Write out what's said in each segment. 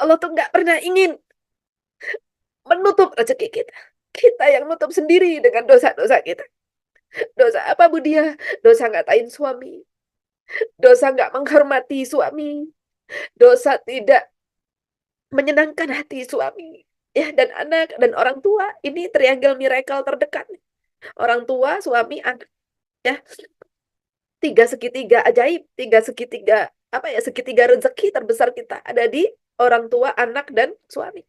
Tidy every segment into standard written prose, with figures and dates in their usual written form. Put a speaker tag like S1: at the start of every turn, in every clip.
S1: Allah tuh nggak pernah ingin menutup rezeki kita. Kita yang nutup sendiri dengan dosa-dosa kita. Dosa apa Bu Dia? Dosa ngatain suami, dosa nggak menghormati suami, dosa tidak menyenangkan hati suami, ya dan anak dan orang tua. Ini triangle miracle terdekat. Orang tua, suami, anak, ya. Tiga segitiga ajaib, tiga segitiga apa ya? Segitiga rezeki terbesar kita ada di orang tua, anak dan suami.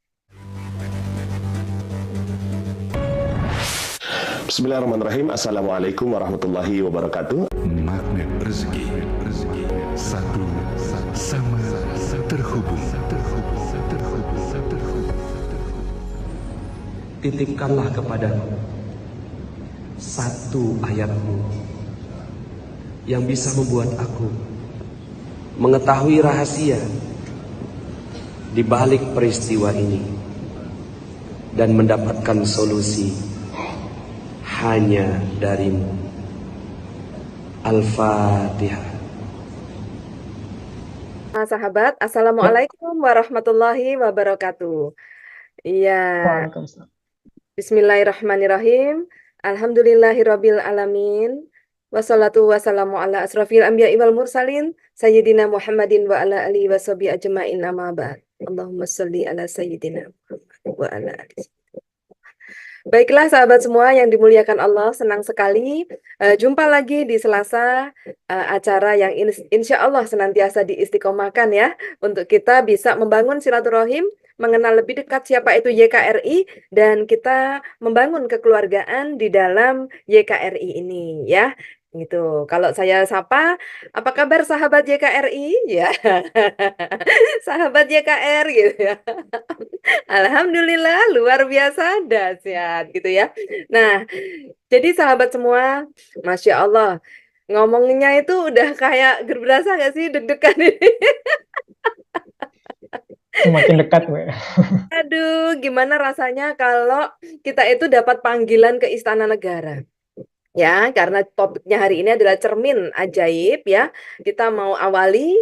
S2: Bismillahirrahmanirrahim. Assalamualaikum warahmatullahi wabarakatuh.
S3: Magnet rezeki, satu sama terhubung.
S4: Titipkanlah kepadaku satu ayatmu yang bisa membuat aku mengetahui rahasia di balik peristiwa ini dan mendapatkan solusi hanya darimu. Al-Fatihah.
S1: Sahabat, Assalamualaikum warahmatullahi wabarakatuh. Iya,
S5: Waalaikumsalam.
S1: Bismillahirrahmanirrahim. Alhamdulillahirabbil alamin. Wassalatu wassalamu ala asrofil anbiya'i wal mursalin Sayyidina Muhammadin wa ala alihi washabihi ajma'in, amma ba'd. Allahumma sholli ala Sayyidina Muhammad wa ala alihi. Baiklah sahabat semua yang dimuliakan Allah, senang sekali jumpa lagi di Selasa, acara yang insya Allah senantiasa diistiqomahkan ya, untuk kita bisa membangun silaturahim, mengenal lebih dekat siapa itu YKRI, dan kita membangun kekeluargaan di dalam YKRI ini ya. Gitu. Kalau saya sapa, apa kabar sahabat YKRI? Ya. Sahabat YKR gitu ya. Alhamdulillah luar biasa dahsyat gitu ya. Nah, jadi sahabat semua, Masya Allah, ngomongnya itu udah kayak berasa nggak sih deg-degan ini?
S5: Semakin dekat, Bu.
S1: Aduh, gimana rasanya kalau kita itu dapat panggilan ke Istana Negara? Ya, karena topiknya hari ini adalah cermin ajaib ya. Kita mau awali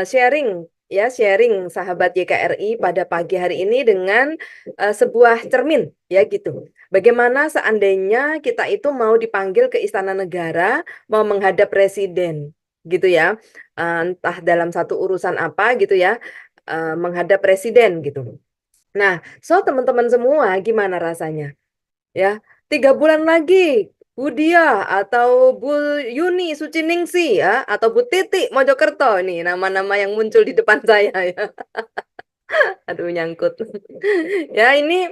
S1: sharing ya, sharing sahabat YKRI pada pagi hari ini dengan sebuah cermin ya gitu. Bagaimana seandainya kita itu mau dipanggil ke Istana Negara, mau menghadap presiden gitu ya. Entah dalam satu urusan apa gitu ya, menghadap presiden gitu. Nah, so teman-teman semua gimana rasanya? Ya, 3 bulan lagi Bu Dia atau Bu Yuni Suciningsih ya, atau Bu Titi Mojokerto, ini nama-nama yang muncul di depan saya ya. Aduh nyangkut. Ya ini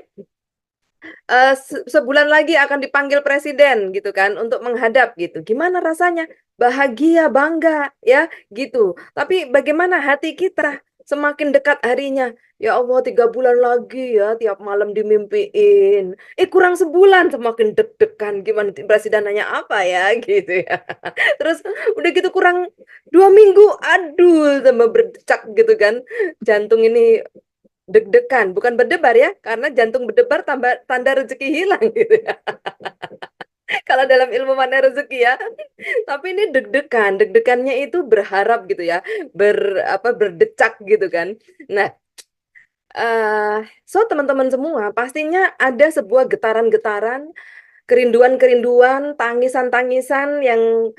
S1: sebulan lagi akan dipanggil presiden gitu kan untuk menghadap gitu. Gimana rasanya? Bahagia, bangga ya gitu. Tapi bagaimana hati kita semakin dekat harinya? Ya Allah 3 bulan lagi ya, tiap malam dimimpiin. Kurang sebulan semakin deg-degan. Gimana presiden nanya apa ya gitu ya. Terus udah gitu kurang 2 minggu, aduh tambah berdecak gitu kan. Jantung ini deg-degan, bukan berdebar ya, karena jantung berdebar tambah tanda rezeki hilang gitu ya. Kalau dalam ilmu mana rezeki ya. Tapi ini deg-degan, deg-degannya itu berharap gitu ya, berdecak gitu kan. Nah, so teman-teman semua pastinya ada sebuah getaran-getaran, kerinduan-kerinduan, tangisan-tangisan yang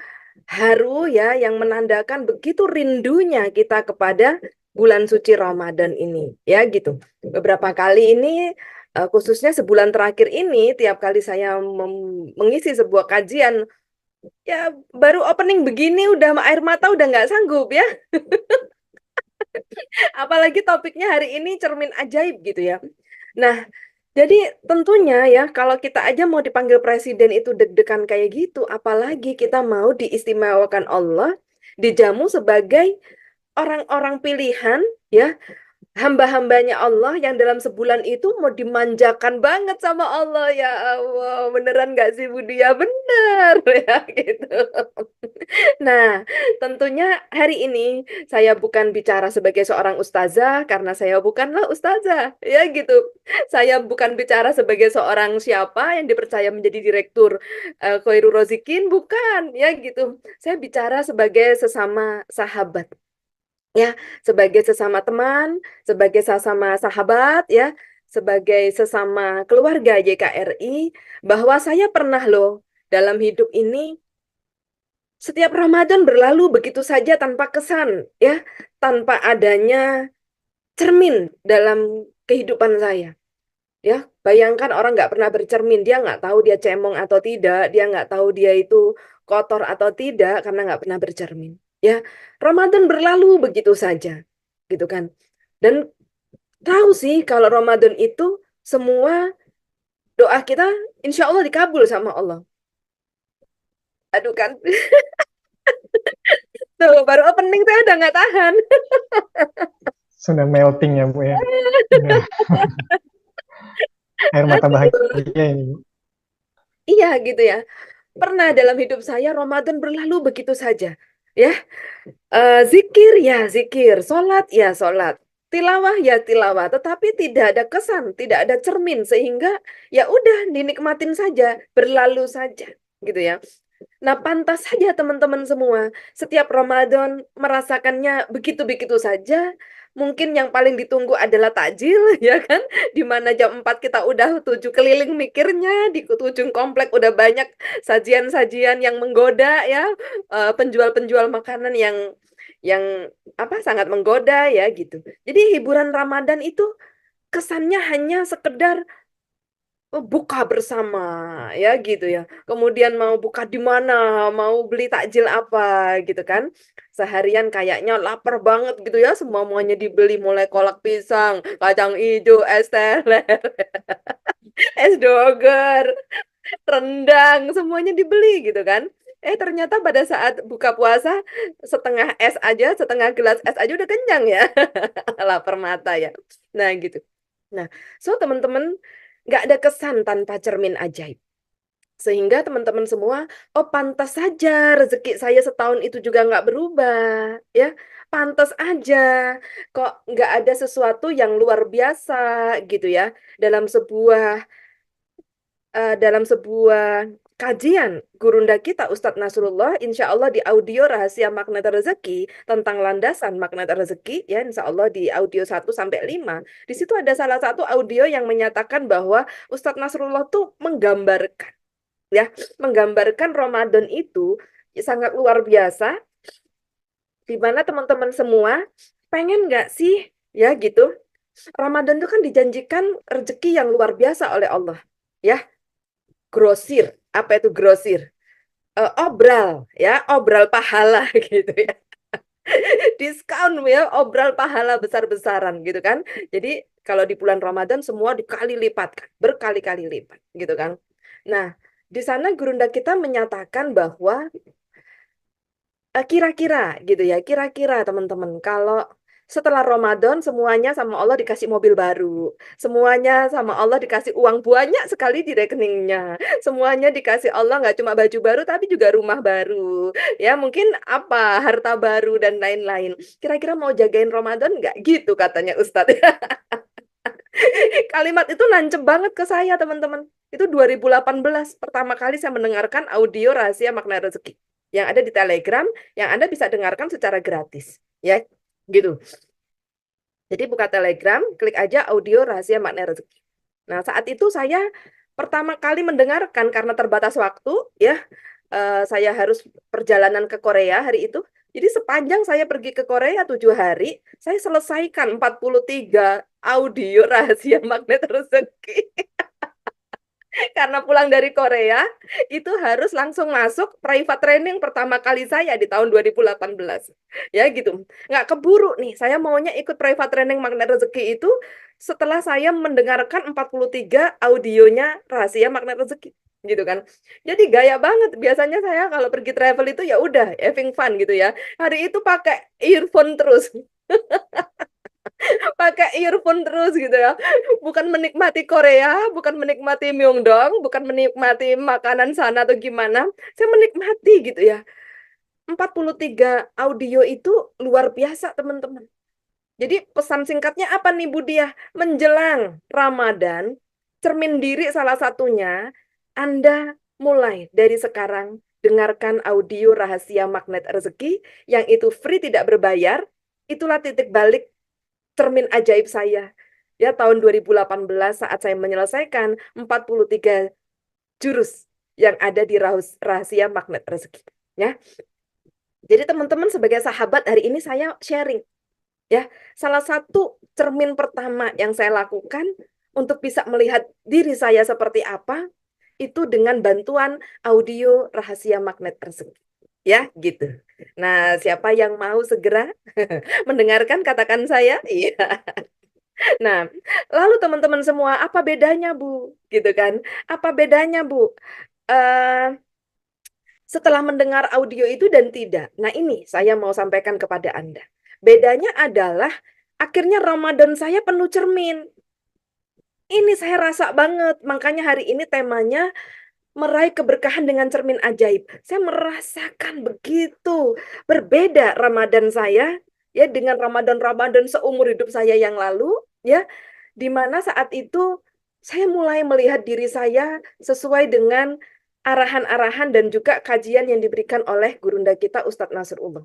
S1: haru ya, yang menandakan begitu rindunya kita kepada bulan suci Ramadan ini ya gitu. Beberapa kali ini khususnya sebulan terakhir ini, tiap kali saya mengisi sebuah kajian ya, baru opening begini udah air mata udah nggak sanggup ya. Apalagi topiknya hari ini cermin ajaib gitu ya. Nah, jadi tentunya ya kalau kita aja mau dipanggil presiden itu deg-degan kayak gitu, apalagi kita mau diistimewakan Allah, dijamu sebagai orang-orang pilihan ya, hamba-hambanya Allah yang dalam sebulan itu mau dimanjakan banget sama Allah. Ya Allah, beneran nggak sih Budi? Ya bener ya gitu. Nah, tentunya hari ini saya bukan bicara sebagai seorang ustazah karena saya bukanlah ustazah, ya gitu. Saya bukan bicara sebagai seorang siapa yang dipercaya menjadi direktur Khairul Rozikin, bukan, ya gitu. Saya bicara sebagai sesama sahabat. ya, sebagai sesama teman, sebagai sesama sahabat ya, sebagai sesama keluarga YKRI, bahwa saya pernah loh dalam hidup ini setiap Ramadan berlalu begitu saja tanpa kesan ya, tanpa adanya cermin dalam kehidupan saya. Ya, bayangkan orang nggak pernah bercermin, dia nggak tahu dia cemong atau tidak, dia nggak tahu dia itu kotor atau tidak karena nggak pernah bercermin. Ya, Ramadan berlalu begitu saja, gitu kan. Dan tahu sih kalau Ramadan itu semua doa kita insya Allah dikabul sama Allah. Aduh kan, tuh baru opening saya udah nggak tahan.
S5: Sudah melting ya Bu ya. Udah air mata bahagia ini Bu.
S1: Iya gitu ya. Pernah dalam hidup saya Ramadan berlalu begitu saja. Ya, zikir ya zikir, sholat ya sholat, tilawah ya tilawah, tetapi tidak ada kesan, tidak ada cermin sehingga ya udah dinikmatin saja, berlalu saja, gitu ya. Nah, pantas saja teman-teman semua, setiap Ramadan merasakannya begitu-begitu saja. Mungkin yang paling ditunggu adalah takjil, ya kan? Di mana jam 4 kita udah tujuh keliling mikirnya, di ujung komplek udah banyak sajian-sajian yang menggoda ya, penjual-penjual makanan yang apa sangat menggoda ya gitu. Jadi hiburan Ramadan itu kesannya hanya sekedar buka bersama ya gitu ya. Kemudian mau buka di mana, mau beli takjil apa gitu kan. Seharian kayaknya lapar banget gitu ya, semuanya dibeli mulai kolak pisang, kacang hijau, es teler, es doger, rendang, semuanya dibeli gitu kan. Ternyata pada saat buka puasa setengah es aja, setengah gelas es aja udah kenyang ya. Lapar mata ya. Nah gitu. Nah, so teman-teman nggak ada kesan tanpa cermin ajaib. Sehingga teman-teman semua, oh pantas saja rezeki saya setahun itu juga nggak berubah, ya. Pantas aja, kok nggak ada sesuatu yang luar biasa gitu ya dalam sebuah kajian gurunda kita Ustadz Nasrullah, insya Allah di audio rahasia magnet rezeki tentang landasan magnet rezeki ya, insya Allah di audio 1 sampai 5. Di situ ada salah satu audio yang menyatakan bahwa Ustadz Nasrullah tuh menggambarkan Ramadan itu sangat luar biasa, di mana teman-teman semua pengen nggak sih ya gitu. Ramadan itu kan dijanjikan rezeki yang luar biasa oleh Allah. Ya, grosir. Apa itu grosir? Obral ya, obral pahala gitu ya. Diskon ya, obral pahala besar-besaran gitu kan. Jadi kalau di bulan Ramadan semua dikali lipatkan, berkali-kali lipat gitu kan. Nah, di sana gurunda kita menyatakan bahwa kira-kira gitu ya, kira-kira teman-teman kalau setelah Ramadan semuanya sama Allah dikasih mobil baru, semuanya sama Allah dikasih uang banyak sekali di rekeningnya, semuanya dikasih Allah nggak cuma baju baru tapi juga rumah baru, ya mungkin apa harta baru dan lain-lain. Kira-kira mau jagain Ramadan nggak gitu katanya Ustadz. Kalimat itu nancep banget ke saya teman-teman. Itu 2018 pertama kali saya mendengarkan audio rahasia makna rezeki yang ada di Telegram, yang Anda bisa dengarkan secara gratis, ya, gitu. Jadi buka Telegram, klik aja audio rahasia makna rezeki. Nah, saat itu saya pertama kali mendengarkan karena terbatas waktu, ya, saya harus perjalanan ke Korea hari itu. Jadi sepanjang saya pergi ke Korea 7 hari, saya selesaikan 43 audio rahasia magnet rezeki. Karena pulang dari Korea, itu harus langsung masuk private training pertama kali saya di tahun 2018. Ya gitu. Nggak keburu nih, saya maunya ikut private training magnet rezeki itu setelah saya mendengarkan 43 audionya rahasia magnet rezeki. Gitu kan. Jadi gaya banget. Biasanya saya kalau pergi travel itu ya udah having fun gitu ya. Hari itu pakai earphone terus. Pakai earphone terus gitu ya. Bukan menikmati Korea, bukan menikmati Myeongdong, bukan menikmati makanan sana atau gimana. Saya menikmati gitu ya. 43 audio itu luar biasa, teman-teman. Jadi pesan singkatnya apa nih Bu Diah? Menjelang Ramadan, cermin diri salah satunya, Anda mulai dari sekarang dengarkan audio rahasia magnet rezeki yang itu free tidak berbayar. Itulah titik balik cermin ajaib saya. Ya, tahun 2018 saat saya menyelesaikan 43 jurus yang ada di rahasia magnet rezeki. Ya, jadi teman-teman sebagai sahabat hari ini saya sharing. Ya, salah satu cermin pertama yang saya lakukan untuk bisa melihat diri saya seperti apa itu dengan bantuan audio rahasia magnet rezeki. Ya, gitu. Nah, siapa yang mau segera mendengarkan katakan saya? Iya. Nah, lalu teman-teman semua, apa bedanya, Bu? Gitu kan? Apa bedanya, Bu? Eh, setelah mendengar audio itu dan tidak. Nah, ini saya mau sampaikan kepada Anda. Bedanya adalah akhirnya Ramadan saya penuh cermin. Ini saya rasa banget. Makanya hari ini temanya meraih keberkahan dengan cermin ajaib. Saya merasakan begitu berbeda Ramadan saya ya dengan Ramadan-Ramadan seumur hidup saya yang lalu ya, di mana saat itu saya mulai melihat diri saya sesuai dengan arahan-arahan dan juga kajian yang diberikan oleh gurunda kita Ustadz Nasrullah.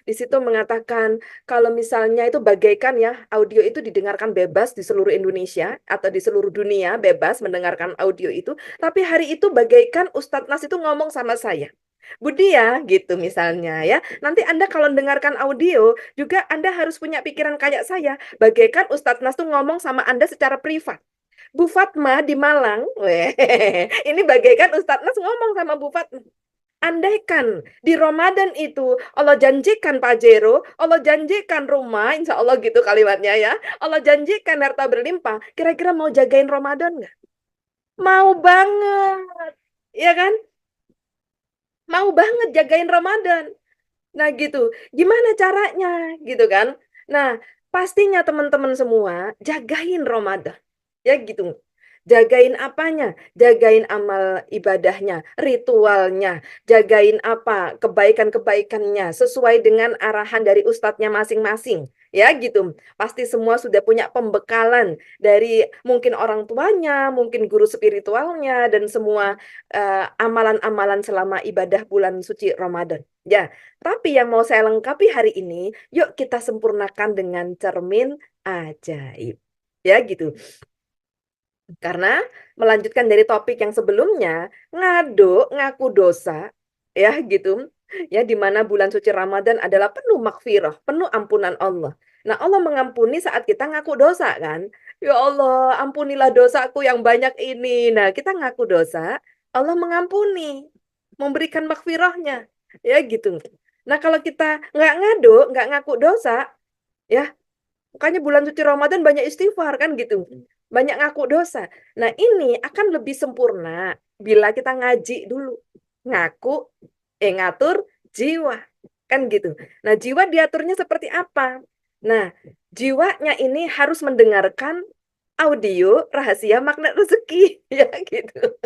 S1: Di situ mengatakan kalau misalnya itu bagaikan ya audio itu didengarkan bebas di seluruh Indonesia atau di seluruh dunia bebas mendengarkan audio itu, tapi hari itu bagaikan Ustadz Nas itu ngomong sama saya. Budi ya, gitu misalnya ya. Nanti Anda kalau mendengarkan audio, juga Anda harus punya pikiran kayak saya. Bagaikan Ustadz Nas tuh ngomong sama Anda secara privat. Bu Fatma di Malang, weh, ini bagaikan Ustadz Nas ngomong sama Bu Fatma. Andaikan di Ramadan itu Allah janjikan Pajero, Allah janjikan rumah, insya Allah gitu kalimatnya ya. Allah janjikan harta berlimpah, kira-kira mau jagain Ramadan nggak? Mau banget, ya kan? Mau banget jagain Ramadan. Nah gitu, gimana caranya gitu kan? Nah, pastinya teman-teman semua jagain Ramadan. Ya gitu. Jagain apanya? Jagain amal ibadahnya, ritualnya, jagain apa? Kebaikan-kebaikannya sesuai dengan arahan dari ustadznya masing-masing. Ya gitu. Pasti semua sudah punya pembekalan dari mungkin orang tuanya, mungkin guru spiritualnya dan semua amalan-amalan selama ibadah bulan suci Ramadan. Ya, tapi yang mau saya lengkapi hari ini, yuk kita sempurnakan dengan cermin ajaib. Ya gitu. Karena melanjutkan dari topik yang sebelumnya, ngado, ngaku dosa, ya gitu. Ya, di mana bulan suci Ramadan adalah penuh makfirah, penuh ampunan Allah. Nah, Allah mengampuni saat kita ngaku dosa kan. Ya Allah, ampunilah dosaku yang banyak ini. Nah, kita ngaku dosa, Allah mengampuni, memberikan makfirahnya. Ya gitu. Nah, kalau kita nggak ngado, nggak ngaku dosa, ya makanya bulan suci Ramadan banyak istighfar kan gitu. Banyak ngaku dosa. Nah, ini akan lebih sempurna bila kita ngaji dulu. Ngaku, ngatur jiwa. Kan gitu. Nah, jiwa diaturnya seperti apa? Nah, jiwanya ini harus mendengarkan audio rahasia magnet rezeki. Ya gitu.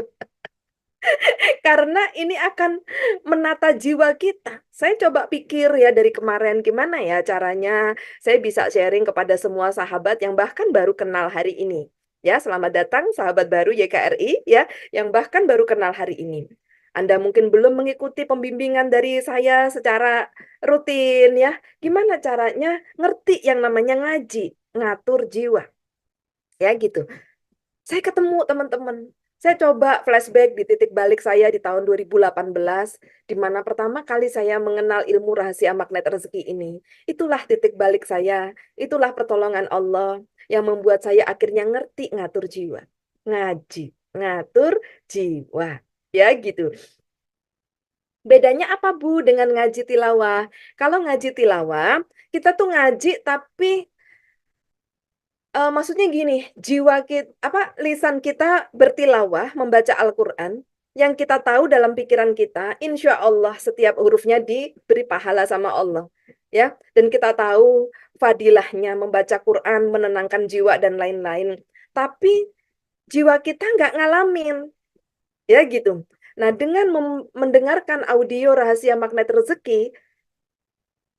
S1: Karena ini akan menata jiwa kita. Saya coba pikir ya dari kemarin gimana ya caranya saya bisa sharing kepada semua sahabat yang bahkan baru kenal hari ini. Ya, selamat datang sahabat baru YKRI ya, yang bahkan baru kenal hari ini. Anda mungkin belum mengikuti pembimbingan dari saya secara rutin ya. Gimana caranya ngerti yang namanya ngaji, ngatur jiwa. Ya gitu. Saya ketemu teman-teman. Saya coba flashback di titik balik saya di tahun 2018, di mana pertama kali saya mengenal ilmu rahasia magnet rezeki ini. Itulah titik balik saya, itulah pertolongan Allah yang membuat saya akhirnya ngerti ngatur jiwa. Ngaji, ngatur jiwa. Ya gitu. Bedanya apa Bu dengan ngaji tilawah? Kalau ngaji tilawah, kita tuh ngaji tapi maksudnya gini, jiwa kita, lisan kita bertilawah membaca Al-Quran, yang kita tahu dalam pikiran kita, insya Allah setiap hurufnya diberi pahala sama Allah, ya. Dan kita tahu fadilahnya membaca Quran, menenangkan jiwa dan lain-lain. Tapi jiwa kita nggak ngalamin, ya gitu. Nah, dengan mendengarkan audio rahasia magnet rezeki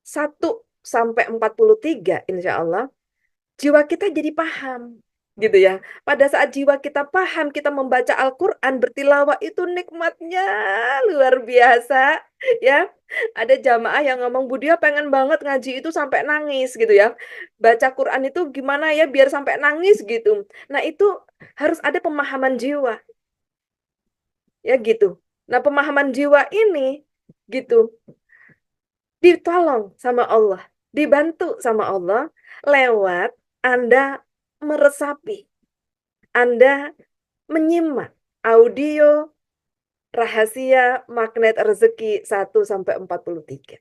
S1: 1 sampai 43, insya Allah jiwa kita jadi paham gitu ya. Pada saat jiwa kita paham, kita membaca Al-Quran, bertilawah itu nikmatnya luar biasa ya. Ada jamaah yang ngomong, Bu Dia pengen banget ngaji itu sampai nangis gitu ya. Baca Quran itu gimana ya biar sampai nangis gitu. Nah itu harus ada pemahaman jiwa, ya gitu. Nah pemahaman jiwa ini gitu ditolong sama Allah, dibantu sama Allah lewat Anda meresapi, Anda menyimak audio rahasia magnet rezeki 1 sampai 43.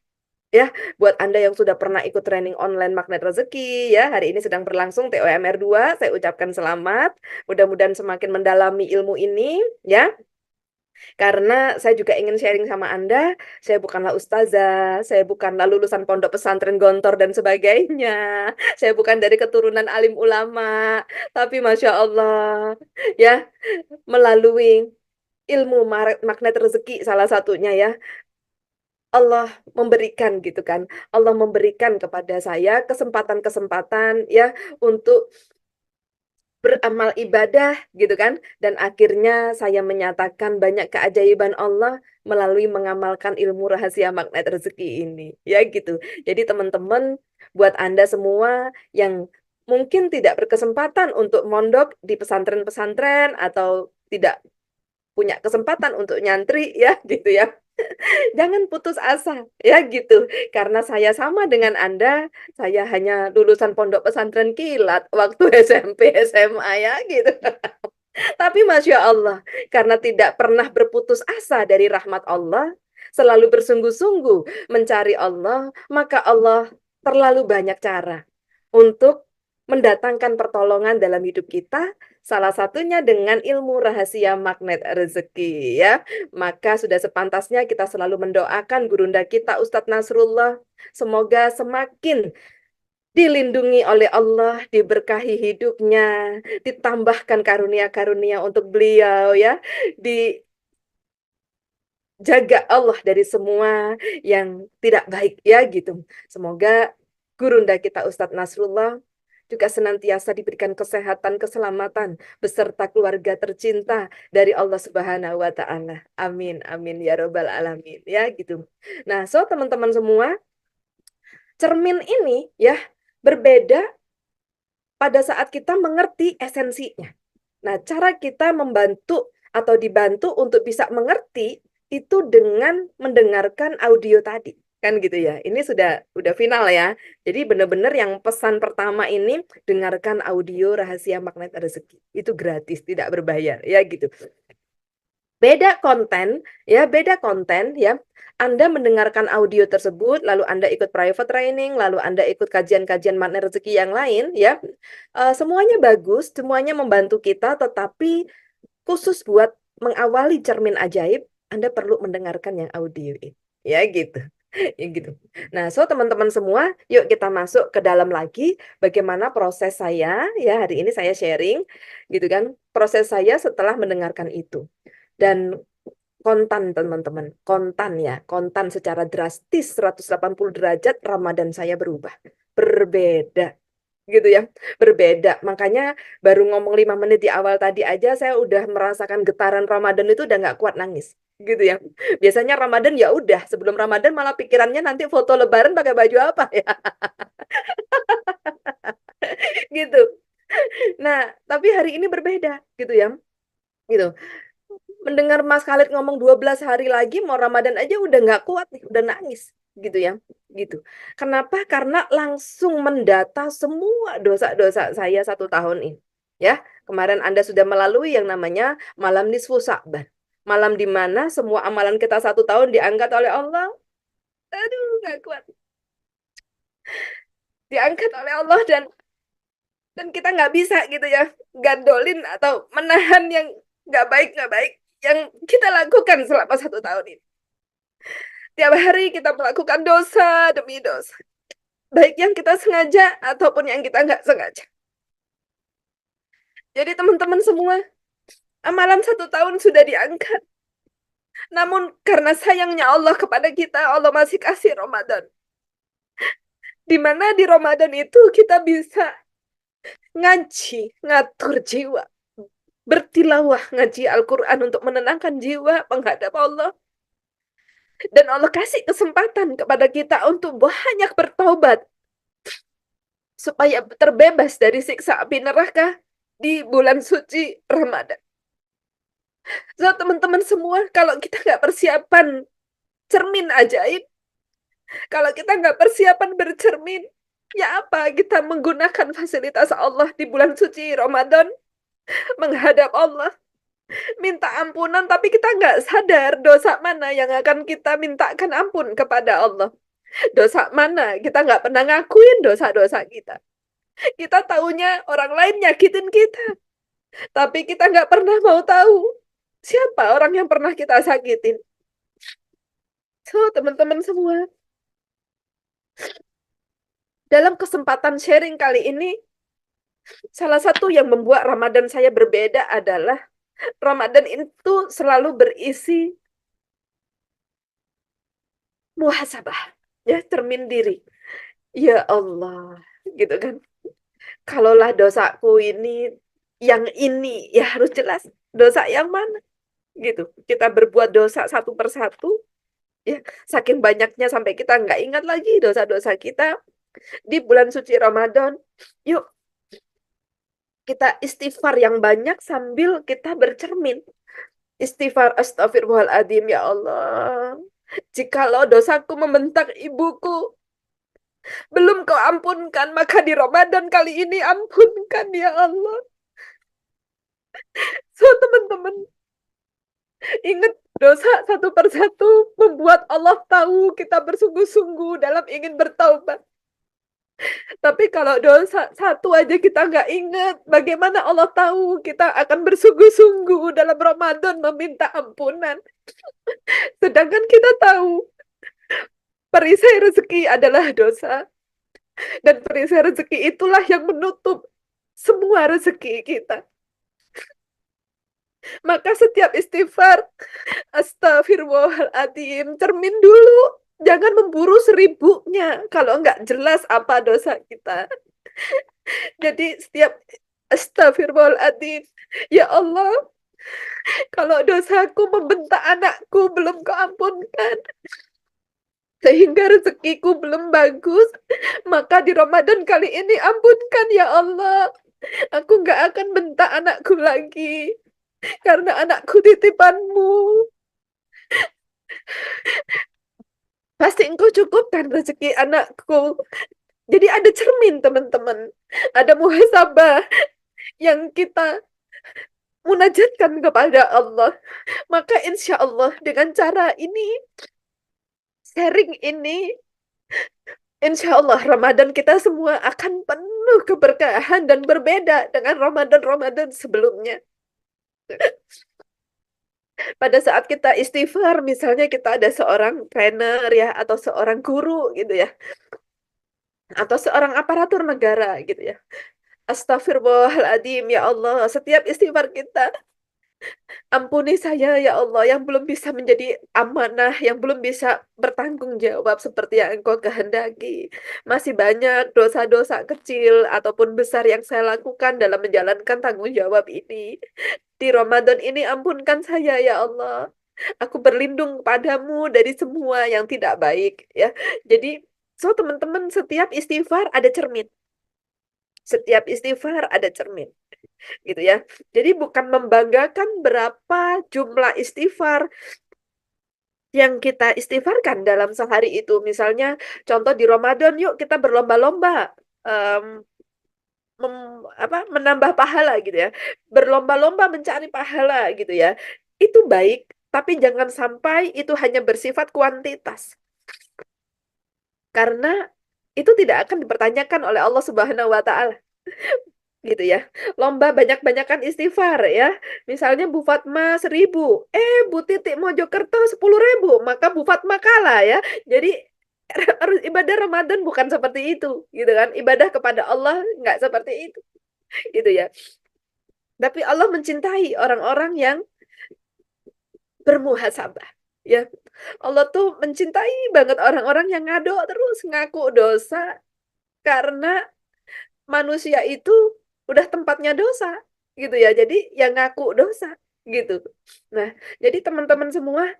S1: Ya, buat Anda yang sudah pernah ikut training online magnet rezeki ya, hari ini sedang berlangsung TOMR 2, saya ucapkan selamat. Mudah-mudahan semakin mendalami ilmu ini ya. Karena saya juga ingin sharing sama Anda, saya bukanlah ustazah, saya bukanlah lulusan pondok pesantren Gontor dan sebagainya. Saya bukan dari keturunan alim ulama, tapi Masya Allah, ya, melalui ilmu magnet rezeki salah satunya ya, Allah memberikan gitu kan. Allah memberikan kepada saya kesempatan-kesempatan ya untuk beramal ibadah gitu kan, dan akhirnya saya menyatakan banyak keajaiban Allah melalui mengamalkan ilmu rahasia magnet rezeki ini ya gitu. Jadi teman-teman, buat Anda semua yang mungkin tidak berkesempatan untuk mondok di pesantren-pesantren atau tidak punya kesempatan untuk nyantri ya gitu ya, jangan putus asa ya gitu. Karena saya sama dengan Anda, saya hanya lulusan pondok pesantren kilat waktu SMP SMA ya gitu. Tapi Masya Allah, karena tidak pernah berputus asa dari rahmat Allah, selalu bersungguh-sungguh mencari Allah, maka Allah terlalu banyak cara untuk mendatangkan pertolongan dalam hidup kita, salah satunya dengan ilmu rahasia magnet rezeki ya. Maka sudah sepantasnya kita selalu mendoakan gurunda kita Ustadz Nasrullah, semoga semakin dilindungi oleh Allah, diberkahi hidupnya, ditambahkan karunia-karunia untuk beliau ya, dijaga Allah dari semua yang tidak baik ya gitu. Semoga gurunda kita Ustadz Nasrullah juga senantiasa diberikan kesehatan, keselamatan beserta keluarga tercinta dari Allah Subhanahu wa taala. Amin amin ya robbal alamin ya gitu. Nah, so teman-teman semua, cermin ini ya berbeda pada saat kita mengerti esensinya. Nah, cara kita membantu atau dibantu untuk bisa mengerti itu dengan mendengarkan audio tadi. Kan gitu ya. Ini sudah final ya. Jadi benar-benar yang pesan pertama ini, dengarkan audio rahasia magnet rezeki. Itu gratis, tidak berbayar ya gitu. Beda konten ya. Anda mendengarkan audio tersebut, lalu Anda ikut private training, lalu Anda ikut kajian-kajian magnet rezeki yang lain ya. Semuanya bagus, semuanya membantu kita, tetapi khusus buat mengawali cermin ajaib, Anda perlu mendengarkan yang audio ini. Ya gitu. Ya gitu. Nah, so teman-teman semua, yuk kita masuk ke dalam lagi bagaimana proses saya ya, hari ini saya sharing gitu kan. Proses saya setelah mendengarkan itu. Dan kontan teman-teman, kontan secara drastis 180 derajat Ramadan saya berubah. Berbeda gitu ya, berbeda. Makanya baru ngomong 5 menit di awal tadi aja saya udah merasakan getaran Ramadan itu, udah nggak kuat nangis gitu ya. Biasanya Ramadan ya udah, sebelum Ramadan malah pikirannya nanti foto lebaran pakai baju apa ya gitu. Nah, tapi hari ini berbeda gitu ya. Gitu. Mendengar Mas Khalid ngomong 12 hari lagi mau Ramadan aja udah nggak kuat nih, udah nangis gitu ya. Gitu. Kenapa? Karena langsung mendata semua dosa-dosa saya 1 tahun ini. Ya, kemarin Anda sudah melalui yang namanya malam nisfu Sa'ban. Malam di mana semua amalan kita 1 tahun diangkat oleh Allah. Aduh, nggak kuat. Diangkat oleh Allah, dan kita nggak bisa gitu ya gandolin atau menahan yang nggak baik yang kita lakukan selama 1 tahun ini. Tiap hari kita melakukan dosa demi dosa, baik yang kita sengaja ataupun yang kita nggak sengaja. Jadi teman-teman semua, amalan 1 tahun sudah diangkat. Namun karena sayangnya Allah kepada kita, Allah masih kasih Ramadan. Di mana di Ramadan itu kita bisa ngaji, ngatur jiwa, bertilawah ngaji Al-Quran untuk menenangkan jiwa menghadap Allah. Dan Allah kasih kesempatan kepada kita untuk banyak bertobat supaya terbebas dari siksa api neraka di bulan suci Ramadan. So, teman-teman semua, kalau kita nggak persiapan cermin ajaib, kalau kita nggak persiapan bercermin, ya apa kita menggunakan fasilitas Allah di bulan suci Ramadan, menghadap Allah, minta ampunan, tapi kita nggak sadar dosa mana yang akan kita mintakan ampun kepada Allah. Dosa mana? Kita nggak pernah ngakuin dosa-dosa kita. Kita taunya orang lain nyakitin kita, tapi kita nggak pernah mau tahu siapa orang yang pernah kita sakitin. So, teman-teman semua, dalam kesempatan sharing kali ini, salah satu yang membuat Ramadan saya berbeda adalah Ramadan itu selalu berisi muhasabah, ya, cermin diri. Ya Allah, gitu kan. Kalaulah dosaku yang ini, ya harus jelas dosa yang mana, gitu. Kita berbuat dosa satu persatu, ya, saking banyaknya sampai kita nggak ingat lagi dosa-dosa kita di bulan suci Ramadan. Yuk, kita istighfar yang banyak sambil kita bercermin. Istighfar, astagfirullahaladzim, ya Allah. Jikalau dosaku membentak ibuku, belum kau ampunkan, maka di Ramadan kali ini ampunkan, ya Allah. So, teman-teman, ingat, dosa satu persatu membuat Allah tahu kita bersungguh-sungguh dalam ingin bertaubat. Tapi kalau dosa satu aja kita nggak ingat, bagaimana Allah tahu kita akan bersungguh-sungguh dalam Ramadan meminta ampunan. Sedangkan kita tahu perisai rezeki adalah dosa. Dan perisai rezeki itulah yang menutup semua rezeki kita. Maka setiap istighfar, astagfirullahaladzim, cermin dulu. Jangan memburu seribunya kalau nggak jelas apa dosa kita. Jadi setiap astagfirullahaladzim, ya Allah, kalau dosaku membentak anakku belum kau ampunkan, sehingga rezekiku belum bagus, maka di Ramadan kali ini ampunkan, ya Allah. Aku nggak akan bentak anakku lagi, karena anakku titipanmu. Pasti engkau cukupkan rezeki anakku. Jadi ada cermin, teman-teman. Ada muhasabah yang kita munajatkan kepada Allah. Maka insya Allah dengan cara ini, sharing ini, insya Allah Ramadan kita semua akan penuh keberkahan dan berbeda dengan Ramadan-Ramadan sebelumnya. Pada saat kita istighfar, misalnya kita ada seorang trainer ya, atau seorang guru gitu ya, atau seorang aparatur negara gitu ya. Astagfirullahaladzim, ya Allah, setiap istighfar kita, ampuni saya ya Allah yang belum bisa menjadi amanah, yang belum bisa bertanggung jawab seperti yang Engkau kehendaki. Masih banyak dosa-dosa kecil ataupun besar yang saya lakukan dalam menjalankan tanggung jawab ini. Di Ramadan ini ampunkan saya ya Allah. Aku berlindung padamu dari semua yang tidak baik ya. Jadi, so teman-teman, setiap istighfar ada cermin. Setiap istighfar ada cermin. Gitu ya. Jadi bukan membanggakan berapa jumlah istighfar yang kita istighfarkan dalam sehari itu. Misalnya, contoh di Ramadan, yuk kita berlomba-lomba em, menambah pahala gitu ya. Berlomba-lomba mencari pahala gitu ya. Itu baik, tapi jangan sampai itu hanya bersifat kuantitas. Karena itu tidak akan dipertanyakan oleh Allah Subhanahu wa taala. Gitu ya. Lomba banyak-banyakan istighfar ya. Misalnya Bu Fatma 1.000, Bu Titik Mojokerto 10.000, maka Bu Fatma kalah ya. Jadi ibadah Ramadan bukan seperti itu, gitu kan? Ibadah kepada Allah nggak seperti itu, gitu ya. Tapi Allah mencintai orang-orang yang bermuhasabah, ya. Allah tuh mencintai banget orang-orang yang ngado terus ngaku dosa karena manusia itu udah tempatnya dosa, gitu ya. Jadi yang ngaku dosa, gitu. Nah, jadi teman-teman semua,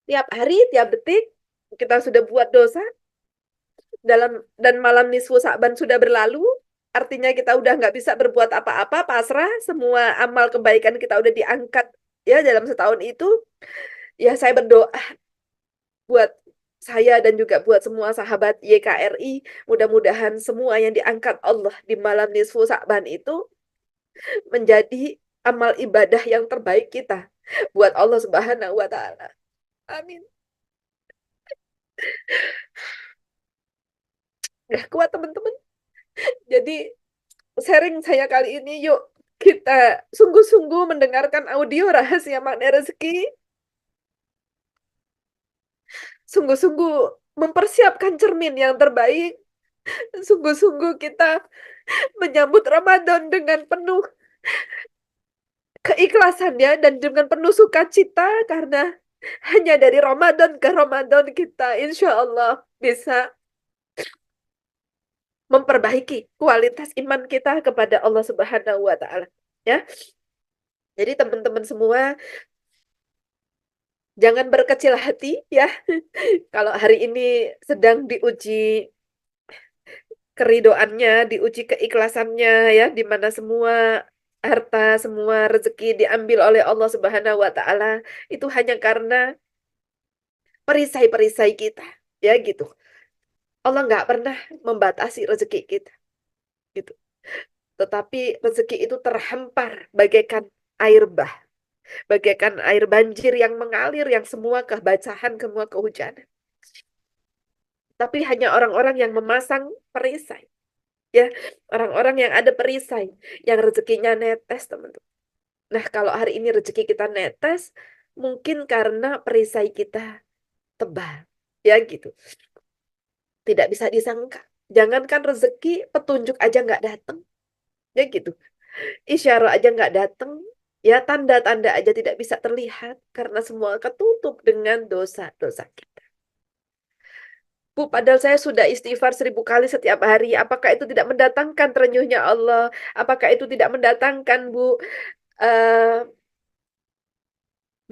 S1: Tiap hari, tiap detik kita sudah buat dosa dan malam nisfu Sa'ban sudah berlalu, artinya kita udah nggak bisa berbuat apa-apa, pasrah, semua amal kebaikan kita udah diangkat ya dalam setahun itu. Ya saya berdoa buat saya dan juga buat semua sahabat YKRI, mudah-mudahan semua yang diangkat Allah di malam nisfu Sa'ban itu menjadi amal ibadah yang terbaik kita buat Allah Subhanahu wa taala. Amin. Gak kuat teman-teman. Jadi sharing saya kali ini, yuk kita sungguh-sungguh mendengarkan audio rahasia makna rezeki, sungguh-sungguh mempersiapkan cermin yang terbaik, sungguh-sungguh kita menyambut Ramadan dengan penuh keikhlasannya dan dengan penuh sukacita, karena hanya dari Ramadan ke Ramadan kita insya Allah bisa memperbaiki kualitas iman kita kepada Allah Subhanahu wa taala. Ya. Jadi teman-teman semua jangan berkecil hati ya. Kalau hari ini sedang diuji keridoannya, diuji keikhlasannya ya, di mana semua harta, semua rezeki diambil oleh Allah Subhanahu wa taala, itu hanya karena perisai-perisai kita, ya gitu. Allah nggak pernah membatasi rezeki kita, gitu. Tetapi rezeki itu terhampar bagaikan air bah, bagaikan air banjir yang mengalir, yang semua kebacahan, semua kehujanan. Tapi hanya orang-orang yang memasang perisai, ya, orang-orang yang ada perisai, yang rezekinya netes, teman-teman. Nah, kalau hari ini rezeki kita netes, mungkin karena perisai kita tebal, ya gitu. Tidak bisa disangka. Jangankan rezeki, petunjuk aja nggak datang, ya gitu. Isyarat aja nggak datang, ya tanda-tanda aja tidak bisa terlihat karena semua ketutup dengan dosa-dosa kita. Bu, padahal saya sudah istighfar 1000 kali setiap hari. Apakah itu tidak mendatangkan terenyuhnya Allah? Apakah itu tidak mendatangkan, Bu, eh,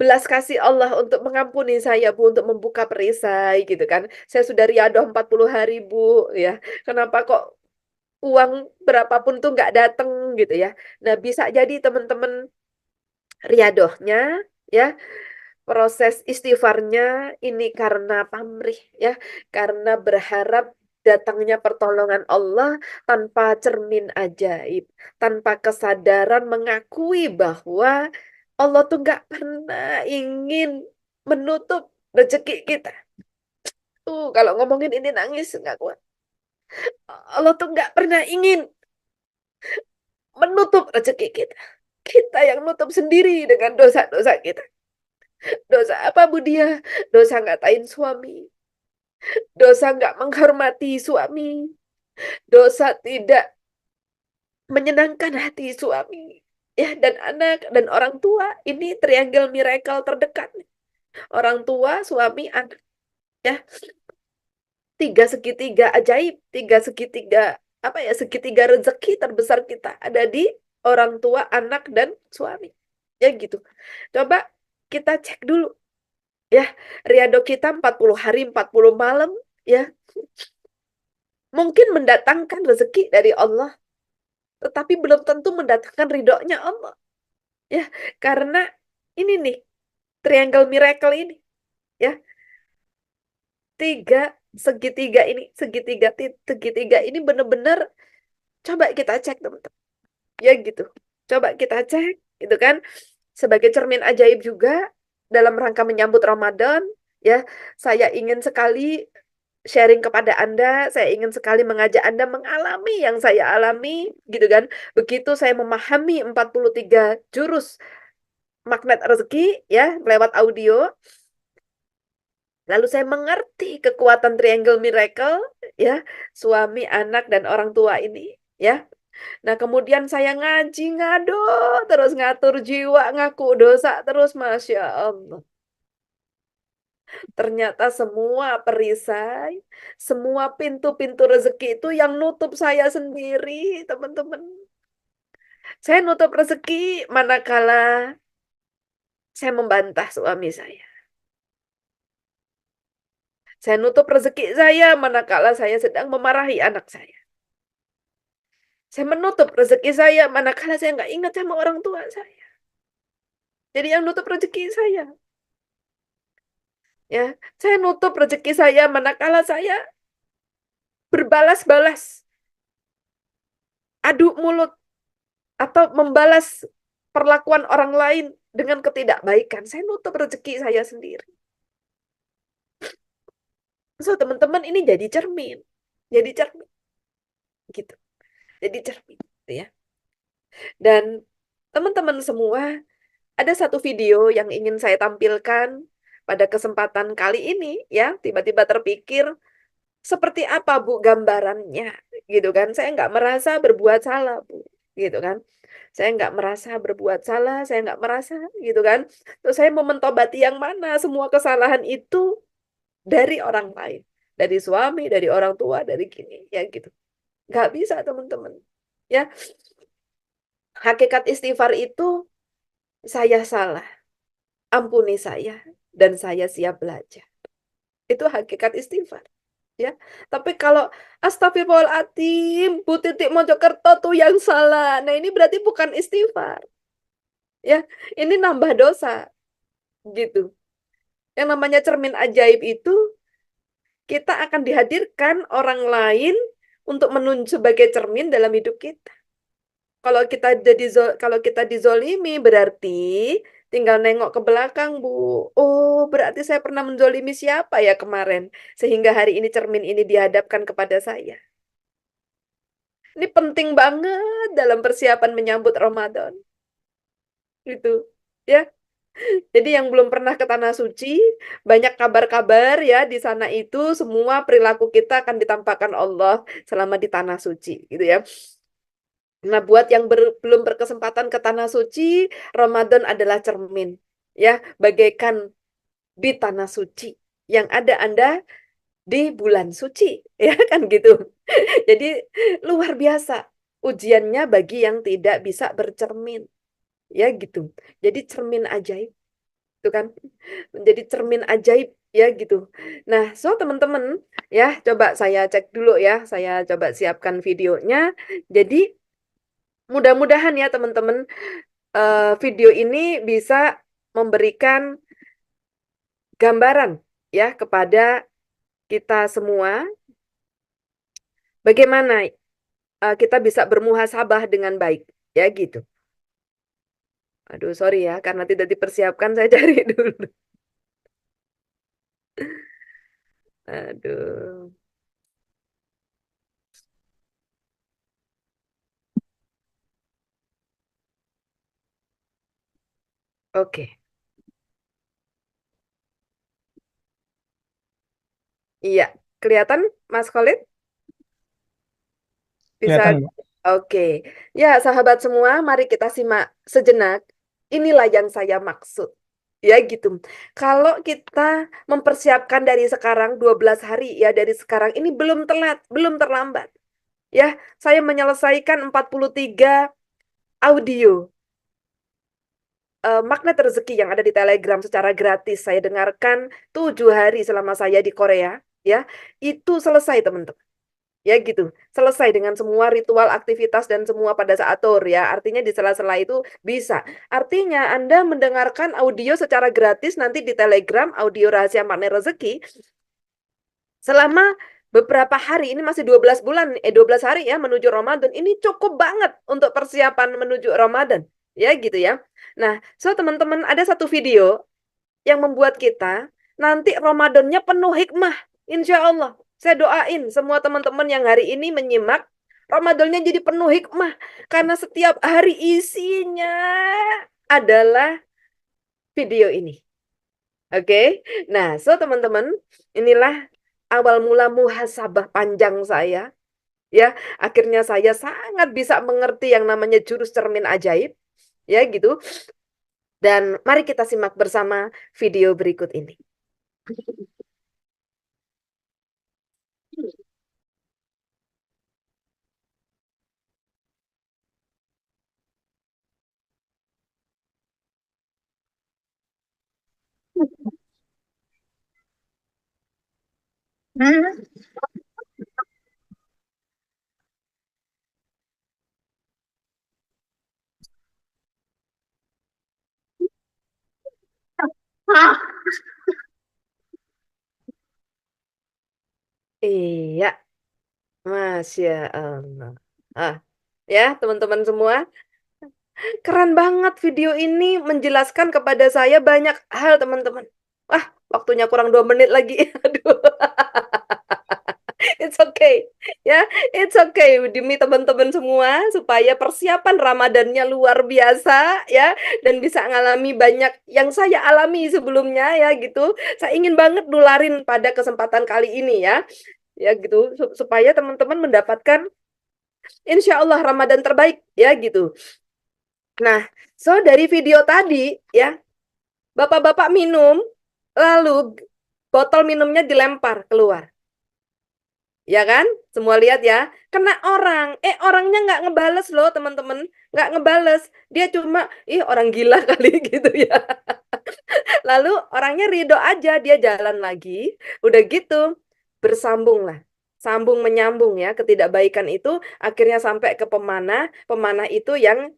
S1: belas kasih Allah untuk mengampuni saya, Bu, untuk membuka perisai gitu kan? Saya sudah riadoh 40 hari, Bu, ya. Kenapa kok uang berapapun tuh nggak datang gitu ya? Nah, bisa jadi teman-teman riadohnya ya, proses istighfarnya ini karena pamrih ya, karena berharap datangnya pertolongan Allah tanpa cermin ajaib, tanpa kesadaran mengakui bahwa Allah tuh nggak pernah ingin menutup rezeki kita. Tuh kalau ngomongin ini nangis nggak kuat. Allah tuh nggak pernah ingin menutup rezeki kita. Kita yang nutup sendiri dengan dosa-dosa kita. Dosa apa, Bu Dia? Dosa ngatain suami. Dosa nggak menghormati suami. Dosa tidak menyenangkan hati suami. Ya, dan anak dan orang tua. Ini triangle miracle terdekat. Orang tua, suami, anak. Ya, tiga segitiga ajaib. Tiga segitiga, apa ya, segitiga rezeki terbesar kita ada di orang tua, anak, dan suami. Ya gitu. Coba kita cek dulu. Ya, riado kita 40 hari 40 malam ya. Mungkin mendatangkan rezeki dari Allah, tetapi belum tentu mendatangkan ridhonya Allah. Ya, karena ini nih triangle miracle ini ya. Segitiga ini benar-benar coba kita cek, teman-teman. Ya gitu. Coba kita cek gitu kan. Sebagai cermin ajaib juga dalam rangka menyambut Ramadan ya. Saya ingin sekali sharing kepada Anda, saya ingin sekali mengajak Anda mengalami yang saya alami, gitu kan. Begitu saya memahami 43 jurus magnet rezeki, ya, lewat audio, lalu saya mengerti kekuatan triangle miracle, ya, suami, anak, dan orang tua ini, ya. Nah, kemudian saya ngaji, ngado, terus ngatur jiwa, ngaku dosa, terus Masya Allah. Ternyata semua perisai, semua pintu-pintu rezeki itu yang nutup saya sendiri, teman-teman. Saya nutup rezeki manakala saya membantah suami saya. Saya nutup rezeki saya manakala saya sedang memarahi anak saya. Saya menutup rezeki saya manakala saya nggak ingat sama orang tua saya. Jadi yang nutup rezeki saya. Ya, saya nutup rezeki saya manakala saya berbalas-balas, adu mulut, atau membalas perlakuan orang lain dengan ketidakbaikan. Saya nutup rezeki saya sendiri. So, teman-teman, ini jadi cermin. Jadi cermin, gitu. Jadi cermin, gitu ya. Dan teman-teman semua, ada satu video yang ingin saya tampilkan pada kesempatan kali ini, ya. Tiba-tiba terpikir, seperti apa, Bu, gambarannya? Gitu kan. Saya nggak merasa berbuat salah, Bu. Gitu kan. Saya nggak merasa berbuat salah, saya nggak merasa, gitu kan. Terus saya mau mentobati yang mana? Semua kesalahan itu dari orang lain. Dari suami, dari orang tua, dari gini, ya gitu. Nggak bisa, teman-teman. Ya, hakikat istighfar itu, saya salah, ampuni saya, dan saya siap belajar. Itu hakikat istighfar. Ya, tapi kalau astagfirullahaladzim, Bu Titik Mojokerto tuh yang salah. Nah, ini berarti bukan istighfar. Ya, ini nambah dosa. Gitu. Yang namanya cermin ajaib itu, kita akan dihadirkan orang lain untuk menunjuk sebagai cermin dalam hidup kita. Kalau kita dizolimi, berarti tinggal nengok ke belakang, Bu. Oh, berarti saya pernah menzolimi siapa ya kemarin, sehingga hari ini cermin ini dihadapkan kepada saya. Ini penting banget dalam persiapan menyambut Ramadan. Gitu. Ya. Jadi yang belum pernah ke Tanah Suci, banyak kabar-kabar ya di sana itu semua perilaku kita akan ditampakkan Allah selama di Tanah Suci, gitu ya. Nah, buat yang belum berkesempatan ke Tanah Suci, Ramadan adalah cermin, ya, bagaikan di Tanah Suci yang ada Anda di bulan suci, ya kan gitu. Jadi luar biasa ujiannya bagi yang tidak bisa bercermin, ya gitu. Jadi cermin ajaib. Itu kan menjadi cermin ajaib, ya gitu. Nah, so teman-teman, ya coba saya cek dulu ya, saya coba siapkan videonya. Jadi mudah-mudahan ya teman-teman, video ini bisa memberikan gambaran ya kepada kita semua bagaimana kita bisa bermuhasabah dengan baik, ya gitu. Aduh, sorry ya, karena tidak dipersiapkan, saya cari dulu. Aduh, oke. Iya, kelihatan Mas Khalid? Bisa.
S5: Kelihatan, Mbak.
S1: Oke. Ya, sahabat semua, mari kita simak sejenak. Inilah yang saya maksud. Ya gitu. Kalau kita mempersiapkan dari sekarang 12 hari ya dari sekarang ini belum telat, belum terlambat. Ya, saya menyelesaikan 43 audio magnet rezeki yang ada di Telegram secara gratis. Saya dengarkan 7 hari selama saya di Korea. Ya, itu selesai teman-teman. Ya gitu, selesai dengan semua ritual, aktivitas, dan semua pada saat tur ya. Artinya di sela-sela itu bisa. Artinya Anda mendengarkan audio secara gratis nanti di Telegram, audio rahasia magnet rezeki, selama beberapa hari, ini masih 12 bulan, 12 hari ya menuju Ramadan. Ini cukup banget untuk persiapan menuju Ramadan. Ya gitu ya. Nah, so teman-teman ada satu video yang membuat kita nanti Ramadannya penuh hikmah. Insya Allah. Saya doain semua teman-teman yang hari ini menyimak, Ramadannya jadi penuh hikmah. Karena setiap hari isinya adalah video ini. Oke? Nah, so teman-teman, inilah awal mula muhasabah panjang saya. Ya, akhirnya saya sangat bisa mengerti yang namanya jurus cermin ajaib. Ya, gitu. Dan mari kita simak bersama video berikut ini. Iya, Masya Allah. Ah, ya, teman-teman semua, keren banget video ini menjelaskan kepada saya banyak hal, teman-teman. Wah, waktunya kurang 2 menit lagi. Aduh. It's okay. Ya, it's okay demi teman-teman semua supaya persiapan Ramadannya luar biasa ya dan bisa ngalami banyak yang saya alami sebelumnya ya gitu. Saya ingin banget nularin pada kesempatan kali ini ya. Ya gitu supaya teman-teman mendapatkan insya Allah Ramadan terbaik ya gitu. Nah, so dari video tadi ya, bapak-bapak minum lalu botol minumnya dilempar keluar. Ya kan? Semua lihat ya. Kena orang. Orangnya nggak ngebales loh, teman-teman. Nggak ngebales. Dia cuma, ih orang gila kali gitu ya. Lalu orangnya ridho aja, dia jalan lagi. Udah gitu, bersambung lah. Sambung menyambung ya. Ketidakbaikan itu akhirnya sampai ke pemanah. Pemanah itu yang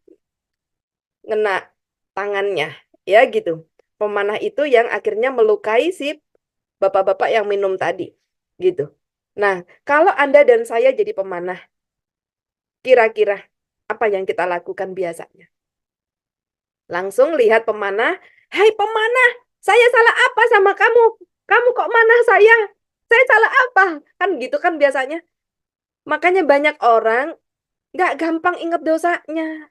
S1: ngena tangannya. Ya gitu. Pemanah itu yang akhirnya melukai si bapak-bapak yang minum tadi. Gitu. Nah, kalau Anda dan saya jadi pemanah, kira-kira apa yang kita lakukan biasanya? Langsung lihat pemanah, "Hai pemanah, saya salah apa sama kamu? Kamu kok manah saya? Saya salah apa?" Kan gitu kan biasanya. Makanya banyak orang nggak gampang inget dosanya.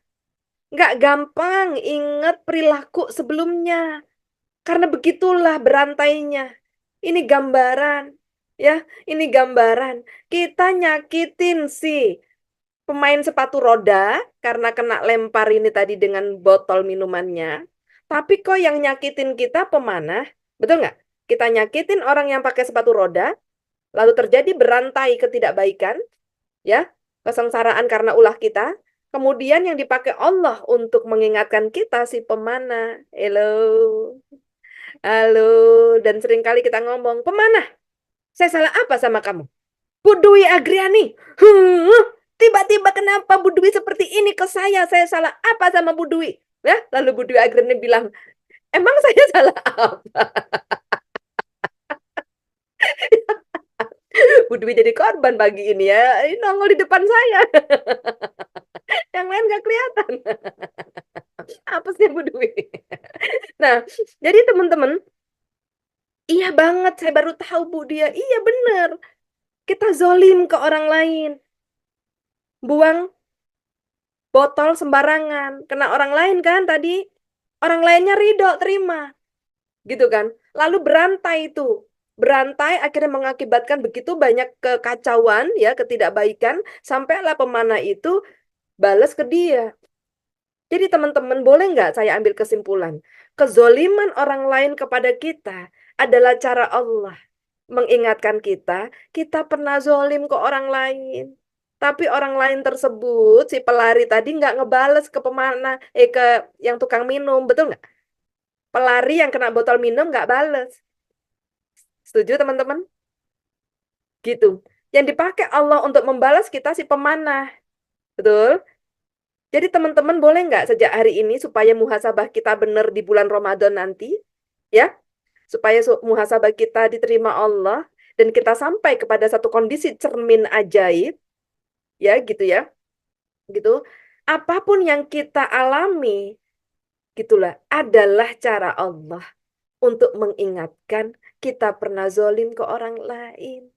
S1: Nggak gampang inget perilaku sebelumnya. Karena begitulah berantainya. Ini gambaran. Ya, ini gambaran. Kita nyakitin si pemain sepatu roda karena kena lempar ini tadi dengan botol minumannya. Tapi kok yang nyakitin kita pemanah, betul nggak? Kita nyakitin orang yang pakai sepatu roda, lalu terjadi berantai ketidakbaikan, ya, kesengsaraan karena ulah kita. Kemudian yang dipakai Allah untuk mengingatkan kita si pemanah. Halo, halo, dan seringkali kita ngomong, pemanah, saya salah apa sama kamu? Bu Dwi Agriani. Tiba-tiba kenapa Bu Dwi seperti ini ke saya? Saya salah apa sama Bu Dwi? Ya, lalu Bu Dwi Agriani bilang, emang saya salah apa? Bu Dwi jadi korban bagi ini ya. Ini nongol di depan saya. Yang lain gak kelihatan. Apa sih Bu Dwi? Nah, jadi teman-teman, iya banget. Saya baru tahu Bu dia. Iya bener. Kita zolim ke orang lain. Buang botol sembarangan. Kena orang lain kan tadi. Orang lainnya ridho, terima. Gitu kan. Lalu berantai itu. Berantai akhirnya mengakibatkan begitu banyak kekacauan, ya, ketidakbaikan. Sampailah pemanah itu balas ke dia. Jadi teman-teman, boleh nggak saya ambil kesimpulan? Kezoliman orang lain kepada kita adalah cara Allah mengingatkan kita pernah zolim ke orang lain. Tapi orang lain tersebut, si pelari tadi nggak ngebales ke pemanah, ke yang tukang minum, betul nggak? Pelari yang kena botol minum nggak bales. Setuju teman-teman? Gitu. Yang dipakai Allah untuk membalas kita si pemanah. Betul? Jadi teman-teman boleh nggak sejak hari ini supaya muhasabah kita benar di bulan Ramadan nanti? Ya? Supaya muhasabah kita diterima Allah dan kita sampai kepada satu kondisi cermin ajaib. Ya gitu ya. Gitu. Apapun yang kita alami, gitulah, adalah cara Allah untuk mengingatkan kita pernah zolim ke orang lain.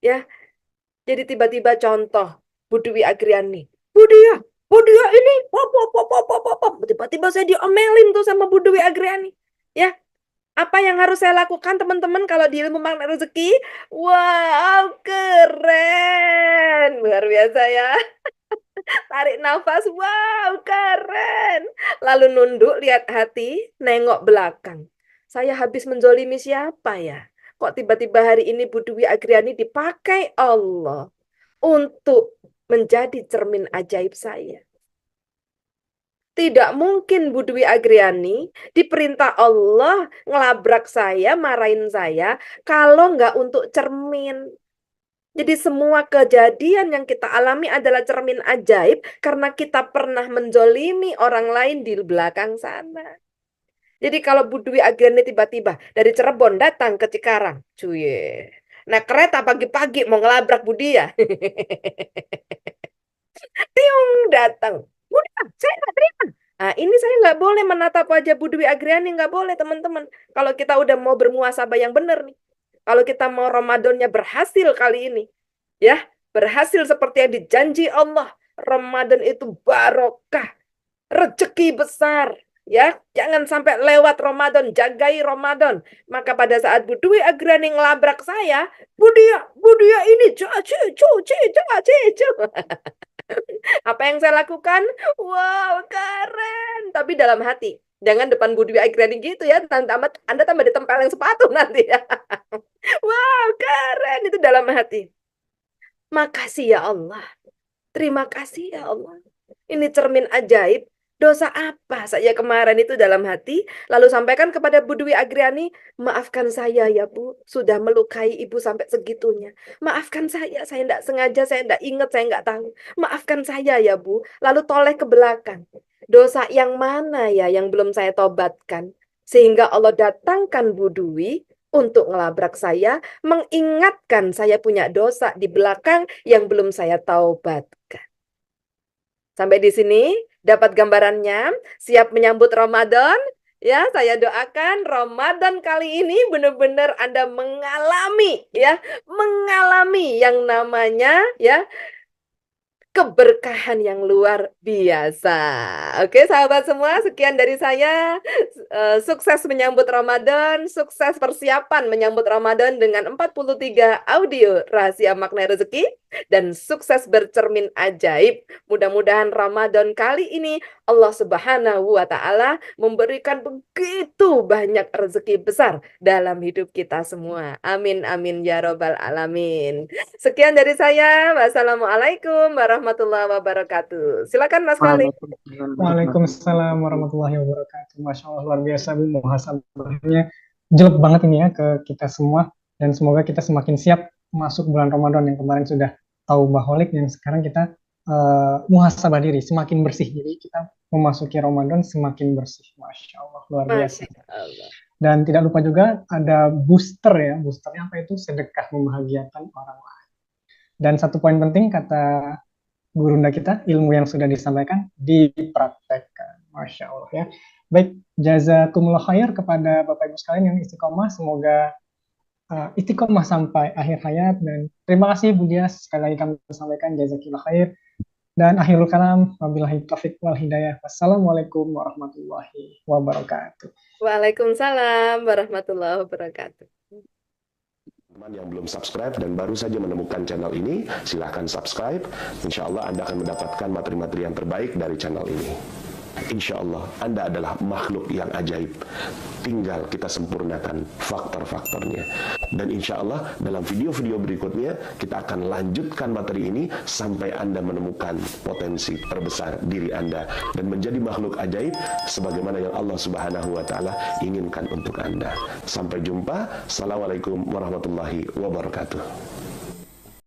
S1: Ya, jadi tiba-tiba contoh, Bu Dwi Agriani. Bu Dia ini, wop, wop, wop, wop, wop, wop, wop. Tiba-tiba saya diomelin tuh sama Bu Dwi Agriani. Ya, apa yang harus saya lakukan teman-teman kalau di ilmu makna rezeki? Wow, keren. Luar biasa ya. Tarik nafas, wow, keren. Lalu nunduk, lihat hati, nengok belakang. Saya habis menzolimi siapa ya? Kok tiba-tiba hari ini Bu Dwi Agriani dipakai Allah untuk menjadi cermin ajaib saya. Tidak mungkin Bu Dwi Agriani diperintah Allah ngelabrak saya, marahin saya, kalau nggak untuk cermin. Jadi semua kejadian yang kita alami adalah cermin ajaib karena kita pernah menzolimi orang lain di belakang sana. Jadi kalau Bu Dwi Agriani tiba-tiba dari Cirebon datang ke Cikarang, cuy. Nah kereta pagi-pagi mau ngelabrak Bu Dia. Tiung datang. Bu Dia, saya nggak terima. Nah, ini saya nggak boleh menatap wajah Bu Dwi Agriani, nggak boleh teman-teman. Kalau kita udah mau bermuhasabah yang benar nih. Kalau kita mau Ramadannya berhasil kali ini, ya, berhasil seperti yang dijanji Allah. Ramadan itu barokah, rezeki besar, ya. Jangan sampai lewat Ramadan, jagai Ramadan. Maka pada saat Bu Dwi Agriani ngelabrak saya, Bu Dia ini apa yang saya lakukan? Wow, keren. Tapi dalam hati. Jangan depan Bu Dwi Agriani gitu ya. Anda tambah ditempelin sepatu nanti ya. Wow, keren. Itu dalam hati. Makasih ya Allah. Terima kasih ya Allah. Ini cermin ajaib. Dosa apa saya kemarin itu dalam hati? Lalu sampaikan kepada Bu Dwi Agriani, maafkan saya ya Bu, sudah melukai Ibu sampai segitunya. Maafkan saya tidak sengaja, saya tidak ingat, saya nggak tahu. Maafkan saya ya Bu. Lalu toleh ke belakang. Dosa yang mana ya yang belum saya tobatkan? Sehingga Allah datangkan Bu Dwi untuk ngelabrak saya, mengingatkan saya punya dosa di belakang yang belum saya taubatkan. Sampai di sini dapat gambarannya, siap menyambut Ramadan. Ya, saya doakan Ramadan kali ini benar-benar Anda mengalami yang namanya keberkahan yang luar biasa. Oke, sahabat semua, sekian dari saya. Sukses menyambut Ramadan, sukses persiapan menyambut Ramadan dengan 43 audio rahasia makna rezeki, dan sukses bercermin ajaib. Mudah-mudahan Ramadan kali ini Allah Subhanahu wa Ta'ala memberikan begitu banyak rezeki besar dalam hidup kita semua. Amin, amin, ya Robbal Alamin. Sekian dari saya. Wassalamualaikum warahmatullahi wabarakatuh. Silakan Mas Khalid.
S5: Waalaikumsalam warahmatullahi wabarakatuh. Masya Allah, luar biasa Bu, muhasabahnya jelek banget ini ya ke kita semua, dan semoga kita semakin siap masuk bulan Ramadan yang kemarin sudah taubahholik, yang sekarang kita muhasabah diri semakin bersih. Jadi kita memasuki Ramadan semakin bersih. Masya Allah, luar biasa.
S1: Masya Allah.
S5: Dan tidak lupa juga ada booster ya. Boosternya apa itu? Sedekah membahagiakan orang lain. Dan satu poin penting kata gurunda kita, ilmu yang sudah disampaikan dipraktekkan. Masya Allah ya. Baik, jazakumullah khair kepada Bapak Ibu sekalian yang istiqomah. Semoga istiqomah sampai akhir hayat. Dan terima kasih Bu Dia, sekali lagi kami sampaikan jazakillah khair. Dan akhirul kalam, wabillahi taufiq wal hidayah. Wassalamualaikum warahmatullahi wabarakatuh.
S1: Waalaikumsalam warahmatullahi wabarakatuh.
S2: Teman yang belum subscribe dan baru saja menemukan channel ini, silahkan subscribe. Insya Allah Anda akan mendapatkan materi-materi yang terbaik dari channel ini. Insya Allah Anda adalah makhluk yang ajaib. Tinggal kita sempurnakan faktor-faktornya. Dan insya Allah dalam video-video berikutnya kita akan lanjutkan materi ini sampai Anda menemukan potensi terbesar diri Anda dan menjadi makhluk ajaib sebagaimana yang Allah Subhanahu wa Ta'ala inginkan untuk Anda. Sampai jumpa. Assalamualaikum warahmatullahi wabarakatuh.